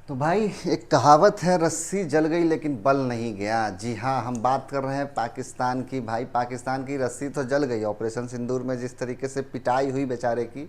तो भाई एक कहावत है, रस्सी जल गई लेकिन बल नहीं गया। जी हाँ, हम बात कर रहे हैं पाकिस्तान की। भाई पाकिस्तान की रस्सी तो जल गई ऑपरेशन सिंदूर में, जिस तरीके से पिटाई हुई बेचारे की।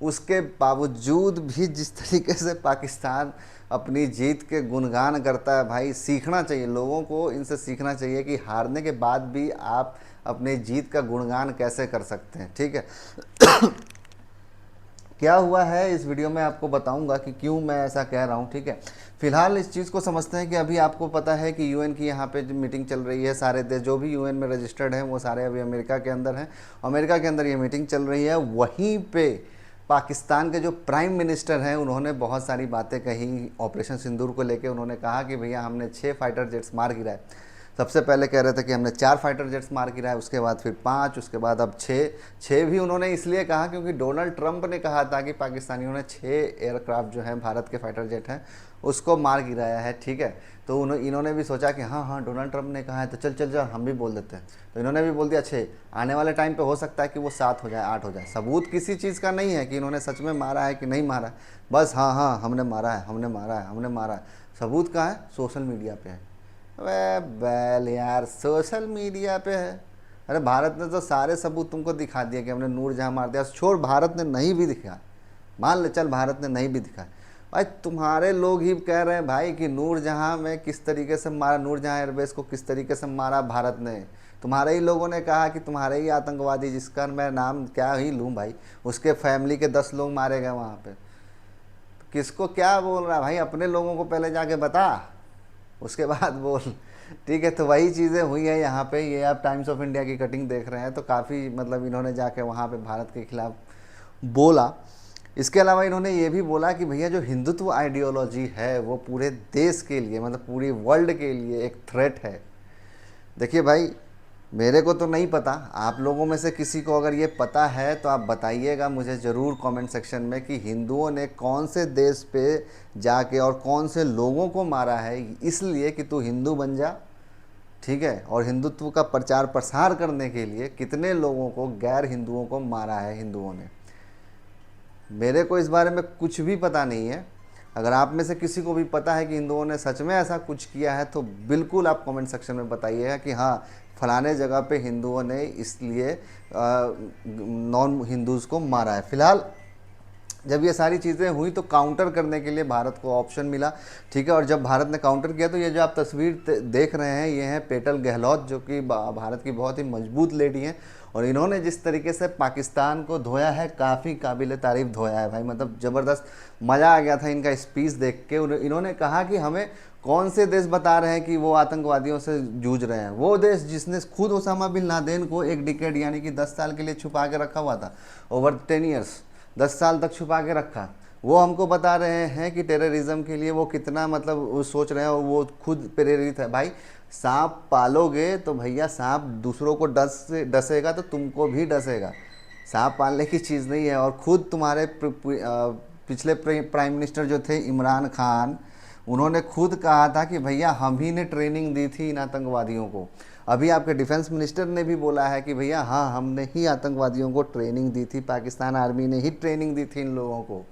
उसके बावजूद भी जिस तरीके से पाकिस्तान अपनी जीत के गुणगान करता है, भाई सीखना चाहिए लोगों को, इनसे सीखना चाहिए कि हारने के बाद भी आप अपनी जीत का गुणगान कैसे कर सकते हैं। ठीक है, क्या हुआ है इस वीडियो में आपको बताऊंगा कि क्यों मैं ऐसा कह रहा हूँ। ठीक है, फिलहाल इस चीज़ को समझते हैं कि अभी आपको पता है कि यूएन की यहाँ पे जो मीटिंग चल रही है, सारे देश जो भी यूएन में रजिस्टर्ड हैं वो सारे अभी अमेरिका के अंदर हैं। अमेरिका के अंदर ये मीटिंग चल रही है। वहीं पे पाकिस्तान के जो प्राइम मिनिस्टर हैं उन्होंने बहुत सारी बातें कही ऑपरेशन सिंदूर को लेकर। उन्होंने कहा कि भैया हमने 6 फाइटर जेट्स मार गिराए। सबसे पहले कह रहे थे कि हमने 4 फाइटर जेट्स मार गिराए, उसके बाद फिर 5, उसके बाद अब 6। 6 भी उन्होंने इसलिए कहा क्योंकि डोनाल्ड ट्रंप ने कहा था कि पाकिस्तानियों ने 6 एयरक्राफ्ट जो हैं भारत के फाइटर जेट हैं उसको मार गिराया है। ठीक है, तो इन्होंने भी सोचा कि हाँ हाँ डोनाल्ड ट्रंप ने कहा है तो चल चल चल हम भी बोल देते हैं। तो इन्होंने भी बोल दिया 6। आने वाले टाइम पे हो सकता है कि वो 7 हो जाए, 8 हो जाए। सबूत किसी चीज़ का नहीं है कि इन्होंने सच में मारा है कि नहीं मारा है, बस हाँ हाँ हमने मारा है, हमने मारा है, हमने मारा है। सबूत कहाँ है? सोशल मीडिया पे है। अबे बैल यार, सोशल मीडिया पे है। अरे भारत ने तो सारे सबूत तुमको दिखा दिया कि हमने नूरजहां मार दिया। छोड़, भारत ने नहीं भी दिखा, मान ले चल भारत ने नहीं भी दिखा, भाई तुम्हारे लोग ही कह रहे हैं भाई कि नूरजहां में किस तरीके से मारा, नूरजहां एयरबेस को किस तरीके से मारा भारत ने। तुम्हारे ही लोगों ने कहा कि तुम्हारे ही आतंकवादी, जिसका मैं नाम क्या ही लूँ भाई, उसके फैमिली के 10 लोग मारे गए वहाँ पे। तो किसको क्या बोल रहा है भाई? अपने लोगों को पहले जाके बता, उसके बाद बोल। ठीक है, तो वही चीज़ें हुई हैं यहाँ पे। ये आप टाइम्स ऑफ इंडिया की कटिंग देख रहे हैं, तो काफ़ी मतलब इन्होंने जाके वहाँ पे भारत के खिलाफ बोला। इसके अलावा इन्होंने ये भी बोला कि भैया जो हिंदुत्व आइडियोलॉजी है वो पूरे देश के लिए, मतलब पूरी वर्ल्ड के लिए एक थ्रेट है। देखिए भाई, मेरे को तो नहीं पता, आप लोगों में से किसी को अगर ये पता है तो आप बताइएगा मुझे ज़रूर कमेंट सेक्शन में कि हिंदुओं ने कौन से देश पे जाके और कौन से लोगों को मारा है इसलिए कि तू हिंदू बन जा। ठीक है, और हिंदुत्व का प्रचार प्रसार करने के लिए कितने लोगों को, गैर हिंदुओं को मारा है हिंदुओं ने। मेरे को इस बारे में कुछ भी पता नहीं है। अगर आप में से किसी को भी पता है कि हिंदुओं ने सच में ऐसा कुछ किया है तो बिल्कुल आप कमेंट सेक्शन में बताइएगा कि हाँ फलाने जगह पे हिंदुओं ने इसलिए नॉन हिंदूज़ को मारा है। फिलहाल जब ये सारी चीज़ें हुई तो काउंटर करने के लिए भारत को ऑप्शन मिला। ठीक है, और जब भारत ने काउंटर किया तो ये जो आप तस्वीर देख रहे हैं ये हैं पेटल गहलोत, जो कि भारत की बहुत ही मजबूत लेडी हैं। और इन्होंने जिस तरीके से पाकिस्तान को धोया है, काफ़ी काबिल तारीफ़ धोया है भाई। मतलब ज़बरदस्त मज़ा आ गया था इनका स्पीच देख के। इन्होंने कहा कि हमें कौन से देश बता रहे हैं कि वो आतंकवादियों से जूझ रहे हैं? वो देश जिसने खुद ओसामा बिन लादेन को एक डिकेड यानी कि 10 साल के लिए छुपा के रखा हुआ था, ओवर 10 ईयर्स, 10 साल तक छुपा के रखा। वो हमको बता रहे हैं कि टेररिज्म के लिए वो कितना मतलब वो सोच रहे हैं, और वो खुद प्रेरित है। भाई सांप पालोगे तो भैया सांप दूसरों को डसेगा तो तुमको भी डसेगा। सांप पालने की चीज़ नहीं है। और खुद तुम्हारे पिछले प्राइम मिनिस्टर जो थे इमरान खान, उन्होंने खुद कहा था कि भैया हम ही ने ट्रेनिंग दी थी इन आतंकवादियों को। अभी आपके डिफेंस मिनिस्टर ने भी बोला है कि भैया हाँ हमने ही आतंकवादियों को ट्रेनिंग दी थी, पाकिस्तान आर्मी ने ही ट्रेनिंग दी थी इन लोगों को।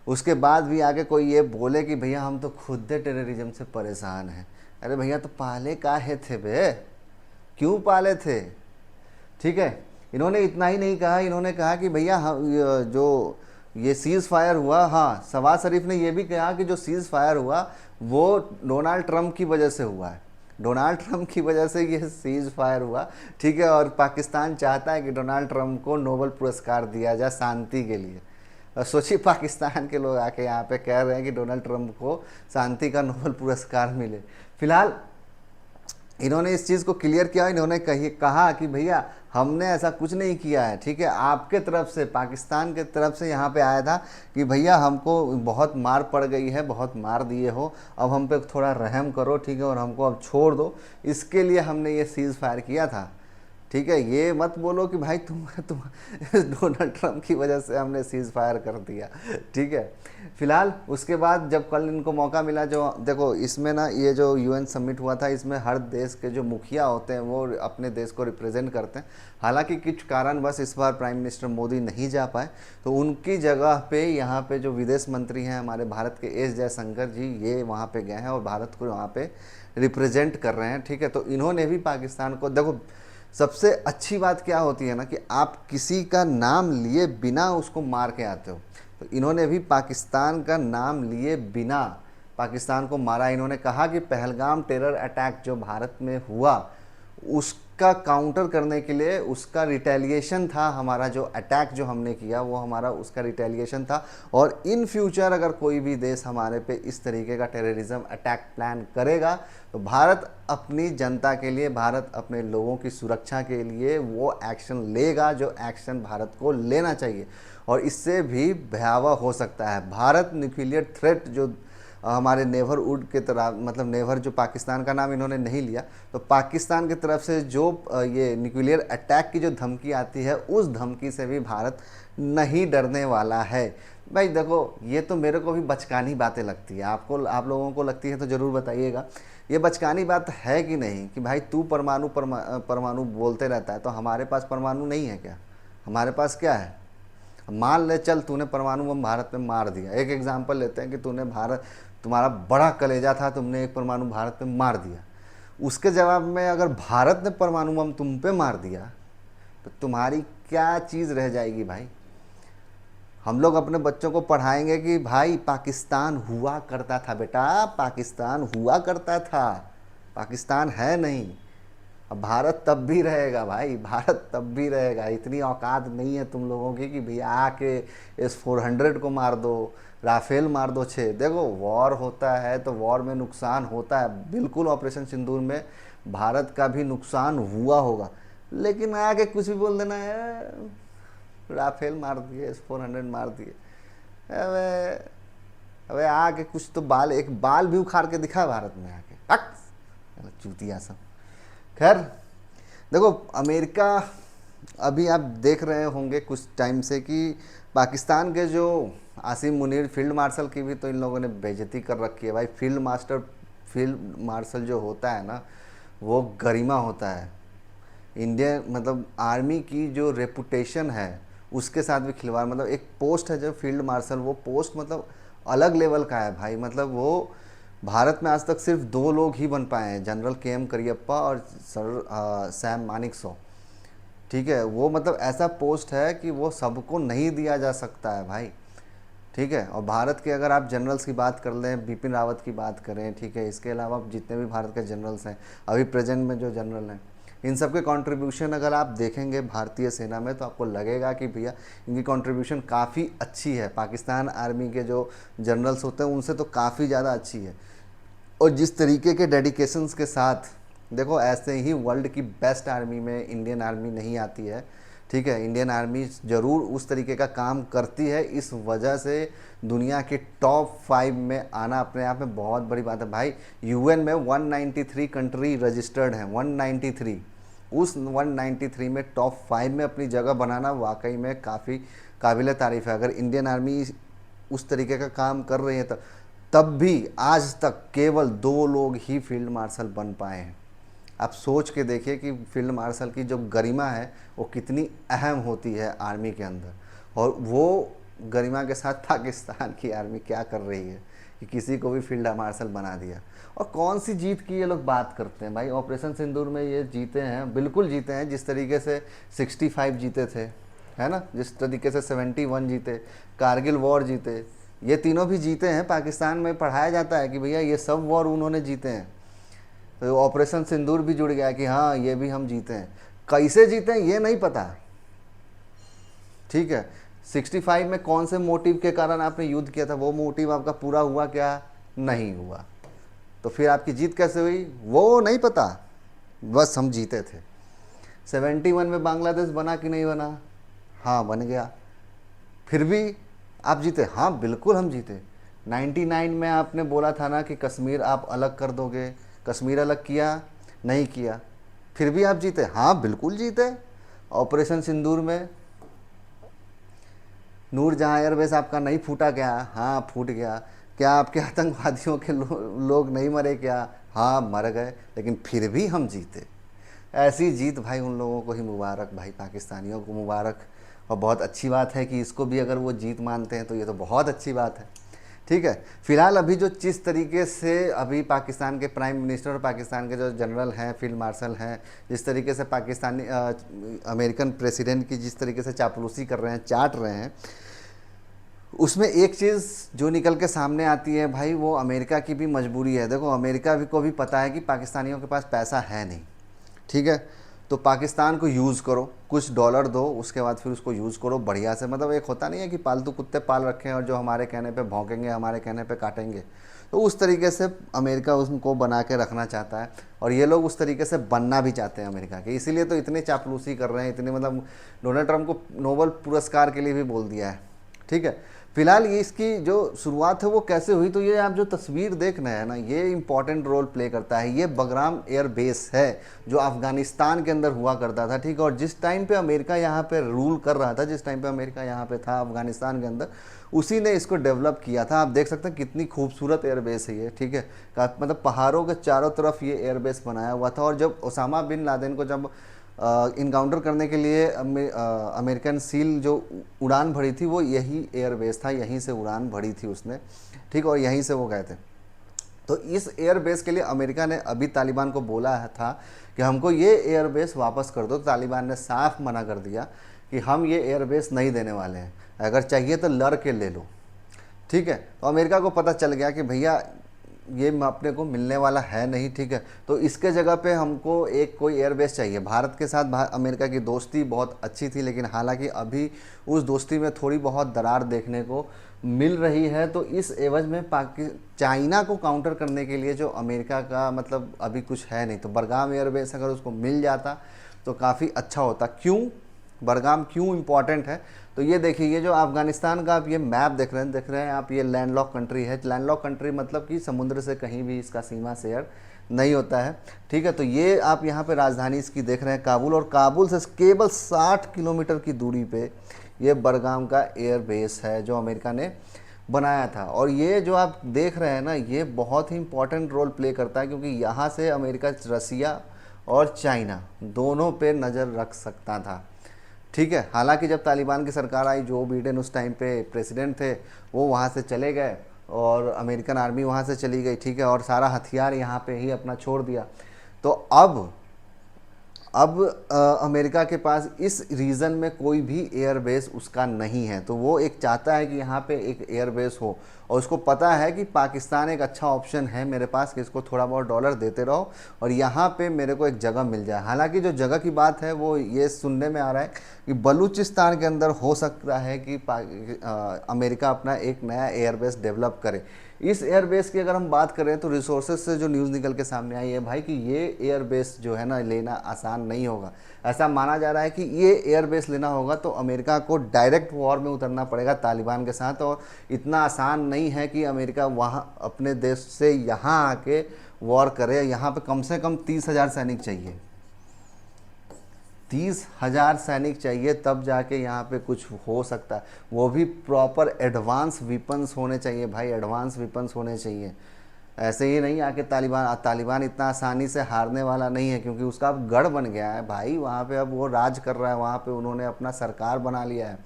उसके बाद भी आगे कोई ये बोले कि भैया हम तो खुद टेररिज्म से परेशान हैं। अरे भैया तो पाले काहे थे बे, क्यों पाले थे? ठीक है, इन्होंने इतना ही नहीं कहा, इन्होंने कहा कि भैया जो ये सीज़ फायर हुआ, हाँ शहबाज शरीफ ने ये भी कहा कि जो सीज़ फायर हुआ वो डोनाल्ड ट्रंप की वजह से हुआ है। डोनाल्ड ट्रंप की वजह से ये सीज़ फायर हुआ। ठीक है, और पाकिस्तान चाहता है कि डोनाल्ड ट्रंप को नोबेल पुरस्कार दिया जाए शांति के लिए। और सोचिए पाकिस्तान के लोग आके यहाँ पे कह रहे हैं कि डोनाल्ड ट्रंप को शांति का नोबेल पुरस्कार मिले। फिलहाल इन्होंने इस चीज़ को क्लियर किया। इन्होंने कहा कि भैया हमने ऐसा कुछ नहीं किया है। ठीक है, आपके तरफ से, पाकिस्तान के तरफ से यहाँ पे आया था कि भैया हमको बहुत मार पड़ गई है, बहुत मार दिए हो, अब हम पे थोड़ा रहम करो। ठीक है, और हमको अब छोड़ दो, इसके लिए हमने ये सीज़ फायर किया था। ठीक है, ये मत बोलो कि भाई तुम डोनाल्ड ट्रंप की वजह से हमने सीज फायर कर दिया। ठीक है, फिलहाल उसके बाद जब कल इनको मौका मिला, जो देखो इसमें ना, ये जो यूएन समिट हुआ था, इसमें हर देश के जो मुखिया होते हैं वो अपने देश को रिप्रेजेंट करते हैं। हालांकि कुछ कारणवश इस बार प्राइम मिनिस्टर मोदी नहीं जा पाए, तो उनकी जगह पे यहाँ पे जो विदेश मंत्री हैं हमारे भारत के एस जयशंकर जी, ये वहाँ पे गए हैं और भारत को वहाँ पे रिप्रेजेंट कर रहे हैं। ठीक है, तो इन्होंने भी पाकिस्तान को, देखो सबसे अच्छी बात क्या होती है ना, कि आप किसी का नाम लिए बिना उसको मार के आते हो। तो इन्होंने भी पाकिस्तान का नाम लिए बिना पाकिस्तान को मारा। इन्होंने कहा कि पहलगाम टेरर अटैक जो भारत में हुआ, उसका काउंटर करने के लिए, उसका रिटेलिएशन था, हमारा जो अटैक जो हमने किया वो हमारा उसका रिटेलिएशन था। और इन फ्यूचर अगर कोई भी देश हमारे पे इस तरीके का टेररिज्म अटैक प्लान करेगा, तो भारत अपनी जनता के लिए, भारत अपने लोगों की सुरक्षा के लिए वो एक्शन लेगा जो एक्शन भारत को लेना चाहिए। और इससे भी भयावह हो सकता है। भारत न्यूक्लियर थ्रेट जो हमारे नेबरहुड के तरफ, मतलब नेबर जो पाकिस्तान का नाम इन्होंने नहीं लिया, तो पाकिस्तान की तरफ से जो ये न्यूक्लियर अटैक की जो धमकी आती है, उस धमकी से भी भारत नहीं डरने वाला है। भाई देखो, ये तो मेरे को भी बचकानी बातें लगती है, आप लोगों को लगती है तो ज़रूर बताइएगा। ये बचकानी बात है कि नहीं, कि भाई तू परमाणु बोलते रहता है, तो हमारे पास परमाणु नहीं है क्या? हमारे पास क्या है? मान ले चल तूने परमाणु बम भारत में मार दिया, एक एग्जाम्पल लेते हैं कि तूने भारत, तुम्हारा बड़ा कलेजा था, तुमने एक परमाणु भारत पे मार दिया। उसके जवाब में अगर भारत ने परमाणु बम तुम पे मार दिया, तो तुम्हारी क्या चीज़ रह जाएगी भाई? हम लोग अपने बच्चों को पढ़ाएंगे कि भाई पाकिस्तान हुआ करता था बेटा, पाकिस्तान हुआ करता था, पाकिस्तान है नहीं। अब भारत तब भी रहेगा भाई, भारत तब भी रहेगा। इतनी औकात नहीं है तुम लोगों की कि भैया आके S-400 को मार दो, राफेल मार दो 6। देखो वॉर होता है तो वॉर में नुकसान होता है, बिल्कुल ऑपरेशन सिंदूर में भारत का भी नुकसान हुआ होगा, लेकिन आके कुछ भी बोल देना है, राफेल मार दिए, S-400 मार दिए। अबे अबे आके कुछ तो एक बाल भी उखाड़ के दिखा भारत में आके, हट चूतिया सब। खैर देखो, अमेरिका, अभी आप देख रहे होंगे कुछ टाइम से कि पाकिस्तान के जो आसिम मुनीर फील्ड मार्शल की भी तो इन लोगों ने बेइज्जती कर रखी है भाई। फील्ड मार्शल जो होता है ना, वो गरिमा होता है। इंडियन मतलब आर्मी की जो रेपुटेशन है उसके साथ भी खिलवाड़, मतलब एक पोस्ट है जो फील्ड मार्शल, वो पोस्ट मतलब अलग लेवल का है भाई। मतलब वो भारत में आज तक सिर्फ 2 लोग ही बन पाए हैं, जनरल KM करियप्पा और सर सैम मानिकशॉ। ठीक है, वो मतलब ऐसा पोस्ट है कि वो सबको नहीं दिया जा सकता है भाई। ठीक है, और भारत के अगर आप जनरल्स की बात कर लें, बिपिन रावत की बात करें, ठीक है, इसके अलावा जितने भी भारत के जनरल्स हैं अभी प्रेजेंट में जो जनरल हैं, इन सब के कंट्रीब्यूशन अगर आप देखेंगे भारतीय सेना में, तो आपको लगेगा कि भैया इनकी कंट्रीब्यूशन काफ़ी अच्छी है। पाकिस्तान आर्मी के जो जनरल्स होते हैं उनसे तो काफ़ी ज़्यादा अच्छी है। और जिस तरीके के डेडिकेशंस के साथ, देखो ऐसे ही वर्ल्ड की बेस्ट आर्मी में इंडियन आर्मी नहीं आती है। ठीक है, इंडियन आर्मी ज़रूर उस तरीके का काम करती है, इस वजह से दुनिया के टॉप 5 में आना अपने आप में बहुत बड़ी बात है भाई। UN में 193 कंट्री रजिस्टर्ड हैं, 193। उस 193 में टॉप 5 में अपनी जगह बनाना वाकई में काफ़ी काबिल तारीफ़ है। अगर इंडियन आर्मी उस तरीके का काम कर रही है, तब भी आज तक केवल 2 लोग ही फील्ड मार्शल बन पाए हैं। आप सोच के देखिए कि फील्ड मार्शल की जो गरिमा है वो कितनी अहम होती है आर्मी के अंदर, और वो गरिमा के साथ पाकिस्तान की आर्मी क्या कर रही है कि किसी को भी फील्ड मार्शल बना दिया। और कौन सी जीत की ये लोग बात करते हैं भाई? ऑपरेशन सिंदूर में ये जीते हैं, बिल्कुल जीते हैं, जिस तरीके से 65 जीते थे, है ना, जिस तरीके से 71 जीते, कारगिल वॉर जीते, ये तीनों भी जीते हैं। पाकिस्तान में पढ़ाया जाता है कि भैया ये सब वॉर उन्होंने जीते हैं, तो ऑपरेशन सिंदूर भी जुड़ गया कि हाँ ये भी हम जीते हैं। कैसे जीते हैं ये नहीं पता। ठीक है, 65 में कौन से मोटिव के कारण आपने युद्ध किया था, वो मोटिव आपका पूरा हुआ क्या? नहीं हुआ। तो फिर आपकी जीत कैसे हुई वो नहीं पता, बस हम जीते थे। 71 में बांग्लादेश बना कि नहीं बना? हाँ बन गया। फिर भी आप जीते? हाँ बिल्कुल हम जीते। 99 में आपने बोला था ना कि कश्मीर आप अलग कर दोगे, कश्मीर अलग किया? नहीं किया। फिर भी आप जीते? हाँ बिल्कुल जीते। ऑपरेशन सिंदूर में नूरजहां एयरबेस आपका नहीं फूटा क्या? हाँ फूट गया। क्या आपके आतंकवादियों के लोग नहीं मरे क्या? हाँ मर गए, लेकिन फिर भी हम जीते। ऐसी जीत भाई उन लोगों को ही मुबारक, भाई पाकिस्तानियों को मुबारक। और बहुत अच्छी बात है कि इसको भी अगर वो जीत मानते हैं तो ये तो बहुत अच्छी बात है। ठीक है। फिलहाल अभी जो जिस तरीके से अभी पाकिस्तान के प्राइम मिनिस्टर और पाकिस्तान के जो जनरल हैं, फील्ड मार्शल हैं, जिस तरीके से पाकिस्तानी अमेरिकन प्रेसिडेंट की जिस तरीके से चापलूसी कर रहे हैं, चाट रहे हैं, उसमें एक चीज़ जो निकल के सामने आती है भाई, वो अमेरिका की भी मजबूरी है। देखो अमेरिका भी को भी पता है कि पाकिस्तानियों के पास पैसा है नहीं, ठीक है। तो पाकिस्तान को यूज़ करो, कुछ डॉलर दो, उसके बाद फिर उसको यूज़ करो बढ़िया से। मतलब एक होता नहीं है कि पालतू कुत्ते पाल रखे हैं और जो हमारे कहने पे भौंकेंगे, हमारे कहने पे काटेंगे। तो उस तरीके से अमेरिका उनको बना के रखना चाहता है, और ये लोग उस तरीके से बनना भी चाहते हैं अमेरिका के। इसीलिए तो इतनी चापलूसी कर रहे हैं, इतनी मतलब डोनाल्ड ट्रंप को नोबेल पुरस्कार के लिए भी बोल दिया है, ठीक है। फिलहाल ये इसकी जो शुरुआत है वो कैसे हुई, तो ये आप जो तस्वीर देख रहे हैं ना, ये इंपॉर्टेंट रोल प्ले करता है। ये बगराम एयर बेस है जो अफगानिस्तान के अंदर हुआ करता था, ठीक है। और जिस टाइम पे अमेरिका यहाँ पे रूल कर रहा था, जिस टाइम पे अमेरिका यहाँ पे था अफगानिस्तान के अंदर, उसी ने इसको डेवलप किया था। आप देख सकते हैं कितनी खूबसूरत एयरबेस है ये, ठीक है। मतलब पहाड़ों के चारों तरफ ये एयरबेस बनाया हुआ था। और जब ओसामा बिन लादेन को जब इनकाउंटर करने के लिए अमेरिकन सील जो उड़ान भरी थी, वो यही एयरबेस था, यहीं से उड़ान भरी थी उसने, ठीक। और यहीं से वो गए थे। तो इस एयरबेस के लिए अमेरिका ने अभी तालिबान को बोला था कि हमको ये एयरबेस वापस कर दो। तो तालिबान ने साफ मना कर दिया कि हम ये एयरबेस नहीं देने वाले हैं, अगर चाहिए तो लड़ के ले लो, ठीक है। तो अमेरिका को पता चल गया कि भैया ये अपने को मिलने वाला है नहीं, ठीक है। तो इसके जगह पे हमको एक कोई एयरबेस चाहिए। भारत के साथ अमेरिका की दोस्ती बहुत अच्छी थी, लेकिन हालांकि अभी उस दोस्ती में थोड़ी बहुत दरार देखने को मिल रही है। तो इस एवज में चाइना को काउंटर करने के लिए जो अमेरिका का मतलब अभी कुछ है नहीं। तो बरगाम एयरबेस अगर उसको मिल जाता तो काफ़ी अच्छा होता। क्यों बरगाम क्यों इम्पॉर्टेंट है, तो ये देखिए, ये जो अफगानिस्तान का आप ये मैप देख रहे हैं आप, ये लैंडलॉक कंट्री है। लैंडलॉक कंट्री मतलब कि समुद्र से कहीं भी इसका सीमा शेयर नहीं होता है, ठीक है। तो ये आप यहाँ पे राजधानी इसकी देख रहे हैं काबुल, और काबुल से केवल 60 किलोमीटर की दूरी पे ये बरगाम का एयर बेस है जो अमेरिका ने बनाया था। और ये जो आप देख रहे हैं ना, ये बहुत ही इंपॉर्टेंट रोल प्ले करता है, क्योंकि यहाँ से अमेरिका रसिया और चाइना दोनों पे नज़र रख सकता था, ठीक है। हालांकि जब तालिबान की सरकार आई, जो बिडेन उस टाइम पे प्रेसिडेंट थे, वो वहाँ से चले गए और अमेरिकन आर्मी वहाँ से चली गई, ठीक है। और सारा हथियार यहाँ पे ही अपना छोड़ दिया। तो अब अमेरिका के पास इस रीजन में कोई भी एयरबेस उसका नहीं है। तो वो एक चाहता है कि यहाँ पे एक एयरबेस हो, और उसको पता है कि पाकिस्तान एक अच्छा ऑप्शन है मेरे पास, कि इसको थोड़ा बहुत डॉलर देते रहो और यहाँ पे मेरे को एक जगह मिल जाए। हालांकि जो जगह की बात है वो ये सुनने में आ रहा है कि बलूचिस्तान के अंदर हो सकता है कि अमेरिका अपना एक नया एयरबेस डेवलप करे। इस एयरबेस की अगर हम बात करें तो रिसोर्सेज से जो न्यूज़ निकल के सामने आई है भाई, कि ये एयरबेस जो है ना लेना आसान नहीं होगा। ऐसा माना जा रहा है कि ये एयरबेस लेना होगा तो अमेरिका को डायरेक्ट वॉर में उतरना पड़ेगा तालिबान के साथ, और इतना आसान नहीं है कि अमेरिका वहाँ अपने देश से यहाँ आके वॉर करे। यहाँ पे कम से कम 30,000 सैनिक चाहिए, 30,000 सैनिक चाहिए, तब जाके यहाँ पे कुछ हो सकता है। वो भी प्रॉपर एडवांस वेपन्स होने चाहिए भाई, एडवांस वेपन्स होने चाहिए। ऐसे ही नहीं आके तालिबान इतना आसानी से हारने वाला नहीं है, क्योंकि उसका अब गढ़ बन गया है भाई वहाँ पे। अब वो राज कर रहा है वहाँ पे, उन्होंने अपना सरकार बना लिया है।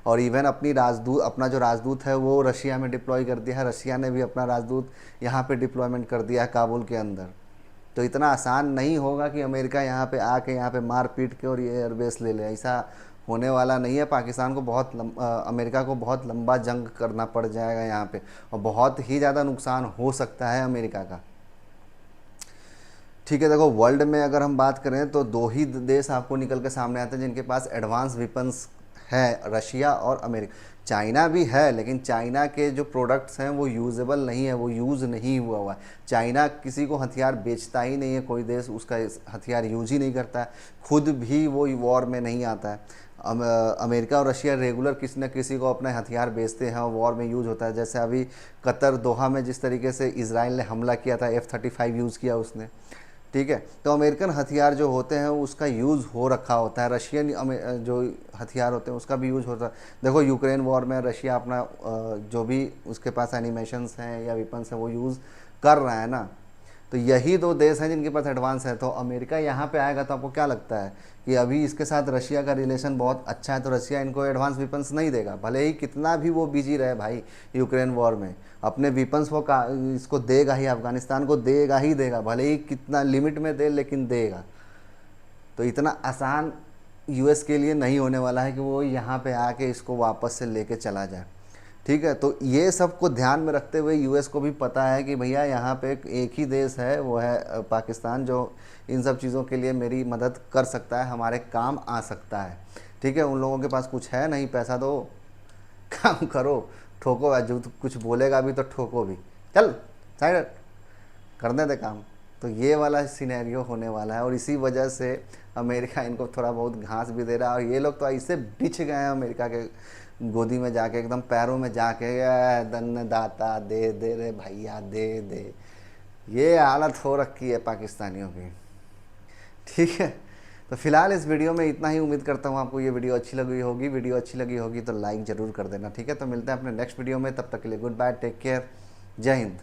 और इवन अपना जो राजदूत है वो रशिया में डिप्लॉय कर दिया है। रशिया ने भी अपना राजदूत यहाँ पे डिप्लॉयमेंट कर दिया है काबुल के अंदर। तो इतना आसान नहीं होगा कि अमेरिका यहाँ पे आके यहाँ पे मार पीट के और ये एयरबेस ले ले, ऐसा होने वाला नहीं है। पाकिस्तान को अमेरिका को बहुत लंबा जंग करना पड़ जाएगा यहाँ पे, और बहुत ही ज़्यादा नुकसान हो सकता है अमेरिका का, ठीक है। देखो वर्ल्ड में अगर हम बात करें तो दो ही देश आपको निकल के सामने आते हैं जिनके पास एडवांस वेपन्स है, रशिया और अमेरिका। चाइना भी है, लेकिन चाइना के जो प्रोडक्ट्स हैं वो यूजेबल नहीं है, वो यूज़ नहीं हुआ है। चाइना किसी को हथियार बेचता ही नहीं है, कोई देश उसका हथियार यूज ही नहीं करता है, खुद भी वो वॉर में नहीं आता है। अमेरिका और रशिया रेगुलर किसी न किसी को अपने हथियार बेचते हैं और वॉर में यूज़ होता है। जैसे अभी कतर दोहा में जिस तरीके से इसराइल ने हमला किया था, F-35 यूज़ किया उसने, ठीक है। तो अमेरिकन हथियार जो होते हैं उसका यूज़ हो रखा होता है, रशियन जो हथियार होते हैं उसका भी यूज़ होता है। देखो यूक्रेन वॉर में रशिया अपना जो भी उसके पास एनिमेशंस हैं या वेपन्स हैं वो यूज़ कर रहा है ना। तो यही दो देश हैं जिनके पास एडवांस है। तो अमेरिका यहाँ पे आएगा तो आपको क्या लगता है कि अभी इसके साथ रशिया का रिलेशन बहुत अच्छा है तो रशिया इनको एडवांस वेपन्स नहीं देगा? भले ही कितना भी वो बिजी रहे भाई यूक्रेन वॉर में, अपने वेपन्स वो इसको देगा ही, अफगानिस्तान को देगा ही देगा, भले ही कितना लिमिट में दे लेकिन देगा। तो इतना आसान यूएस के लिए नहीं होने वाला है कि वो यहाँ पे आके इसको वापस से लेके चला जाए, ठीक है। तो ये सब को ध्यान में रखते हुए यूएस को भी पता है कि भैया यहाँ पे एक ही देश है, वो है पाकिस्तान, जो इन सब चीज़ों के लिए मेरी मदद कर सकता है, हमारे काम आ सकता है, ठीक है। उन लोगों के पास कुछ है नहीं, पैसा दो, काम करो, ठोको, जो कुछ बोलेगा भी तो ठोको भी, चल साइड करने दे काम। तो ये वाला सिनेरियो होने वाला है और इसी वजह से अमेरिका इनको थोड़ा बहुत घास भी दे रहा है। और ये लोग तो ऐसे बिछ गए हैं अमेरिका के गोदी में जाके, एकदम पैरों में जाके, दन्न दाता दे दे रे भैया दे दे, ये हालत हो रखी है पाकिस्तानियों की, ठीक है। तो फिलहाल इस वीडियो में इतना ही। उम्मीद करता हूँ आपको ये वीडियो अच्छी लगी होगी। वीडियो अच्छी लगी होगी तो लाइक ज़रूर कर देना, ठीक है। तो मिलते हैं अपने नेक्स्ट वीडियो में, तब तक के लिए गुड बाय, टेक केयर, जय हिंद।